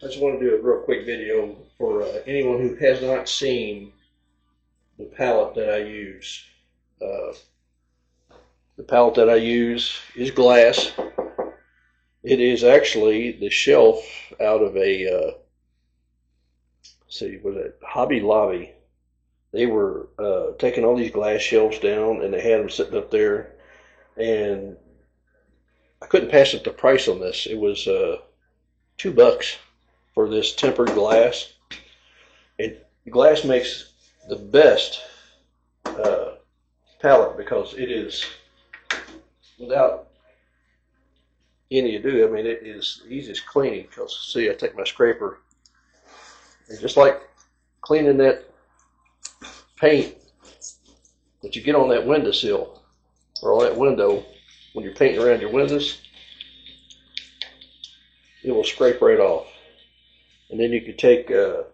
I just want to do a real quick video for anyone who has not seen the palette that I use. Uh, the palette that I use is glass. It is actually the shelf out of a, see, was it Hobby Lobby? They were taking all these glass shelves down and they had them sitting up there, and I couldn't pass up the price on this. It was $2 for this tempered glass. And glass makes the best palette because it is, without any ado, I mean, it is the easiest cleaning. Because see, I take my scraper and just like cleaning that paint that you get on that windowsill or on that window when you're painting around your windows, it will scrape right off. And then you can take a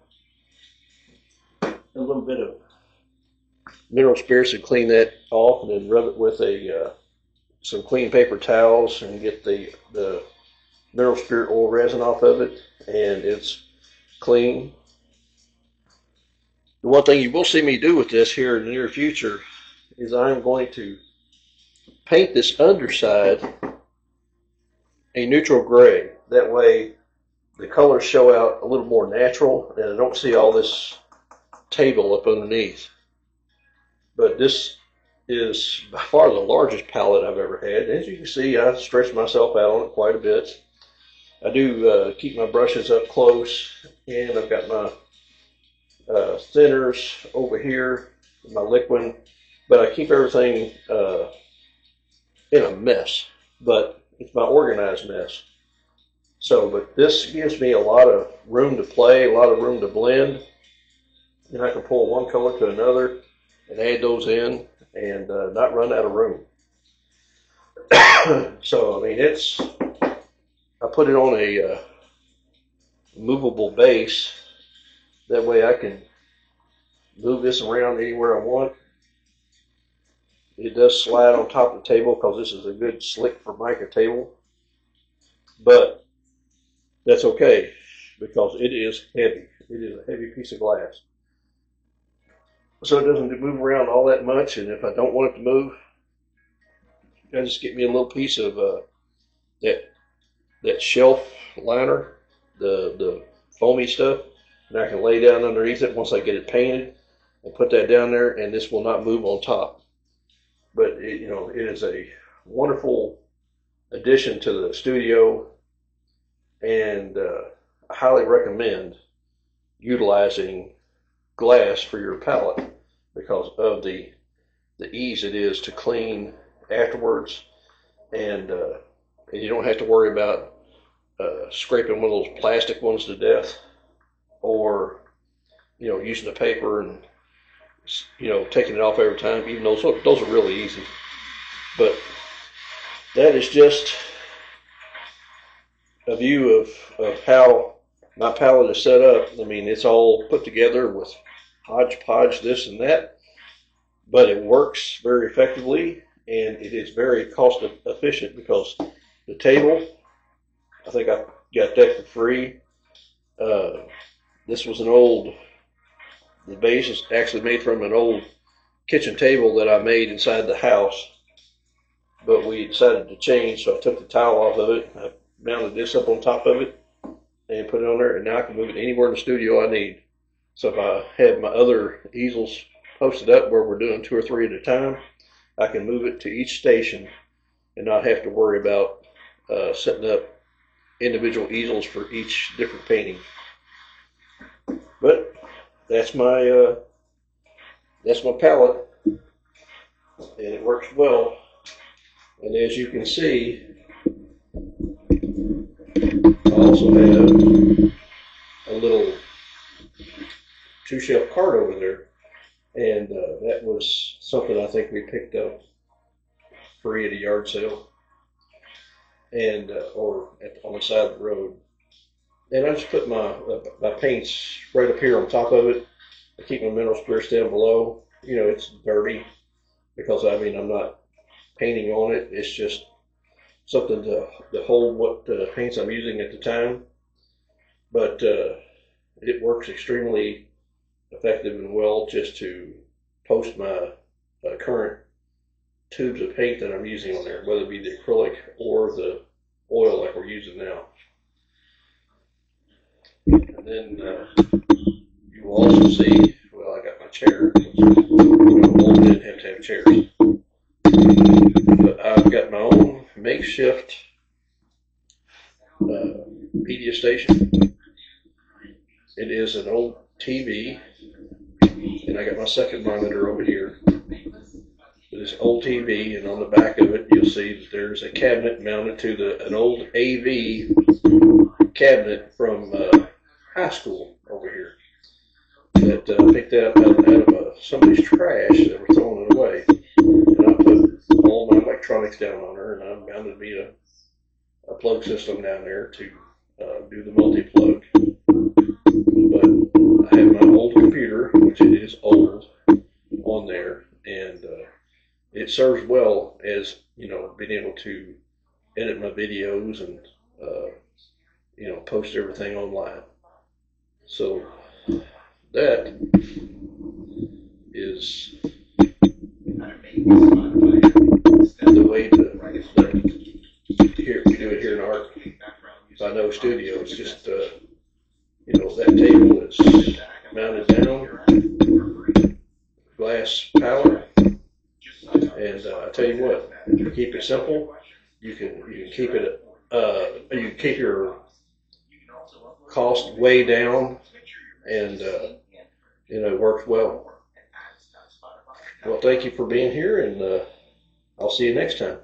little bit of mineral spirits and clean that off, and then rub it with a some clean paper towels and get the mineral spirit oil resin off of it, and it's clean. The one thing you will see me do with this here in the near future is I'm going to paint this underside a neutral gray. That way the colors show out a little more natural and I don't see all this table up underneath. But this is by far the largest palette I've ever had. As you can see, I stretched myself out on it quite a bit. I do keep my brushes up close, and I've got my thinners over here, my liquid, but I keep everything in a mess, but it's my organized mess. So, but this gives me a lot of room to play, a lot of room to blend, and I can pull one color to another and add those in and not run out of room. So, I mean, I put it on a movable base. That way I can move this around anywhere I want. It does slide on top of the table because this is a good slick Formica table. But that's okay because it is heavy. It is a heavy piece of glass. So it doesn't move around all that much, and if I don't want it to move, I just get me a little piece of that shelf liner, the foamy stuff, and I can lay down underneath it once I get it painted and put that down there, and this will not move on top. But it is a wonderful addition to the studio, and I highly recommend utilizing glass for your palette because of the ease it is to clean afterwards, and you don't have to worry about scraping one of those plastic ones to death, or using the paper and taking it off every time. Even those are really easy. But that is just a view of how my palette is set up. I mean, it's all put together with hodgepodge this and that, but it works very effectively, and it is very cost efficient because the table, I think I got that for free. This was the base is actually made from an old kitchen table that I made inside the house, but we decided to change, so I took the tile off of it, I mounted this up on top of it and put it on there, and now I can move it anywhere in the studio I need. So if I have my other easels posted up where we're doing 2 or 3 at a time, I can move it to each station and not have to worry about setting up individual easels for each different painting. But that's my palette, and it works well. And as you can see, I also have a little 2-shelf cart over there, and that was something I think we picked up free at a yard sale, and or on the side of the road. And I just put my paints right up here on top of it. I keep my mineral spirits down below. It's dirty because I'm not painting on it. It's just something to hold what paints I'm using at the time. but it works extremely effective and well just to post my current tubes of paint that I'm using on there, whether it be the acrylic or the oil like we're using now. And then you will also see, well, I got my chair. Old didn't have to have chairs. But I've got my own makeshift media station. It is an old TV, and I got my second monitor over here. This old TV, and on the back of it, you'll see that there's a cabinet mounted to an old AV cabinet from high school over here that I picked up out of somebody's trash that were throwing it away. And I put all my electronics down on her, and I mounted me a plug system down there to do the multi-plug. But I have my old computer, which it is old, on there, and it serves well as, being able to edit my videos and, post everything online. So that is the way here we do it here in our By Noe studio. It's just that table is mounted down, glass pallet, and I tell you what, if you keep it simple, you can keep it you can keep your cost way down, and it works well. Well, thank you for being here, and I'll see you next time.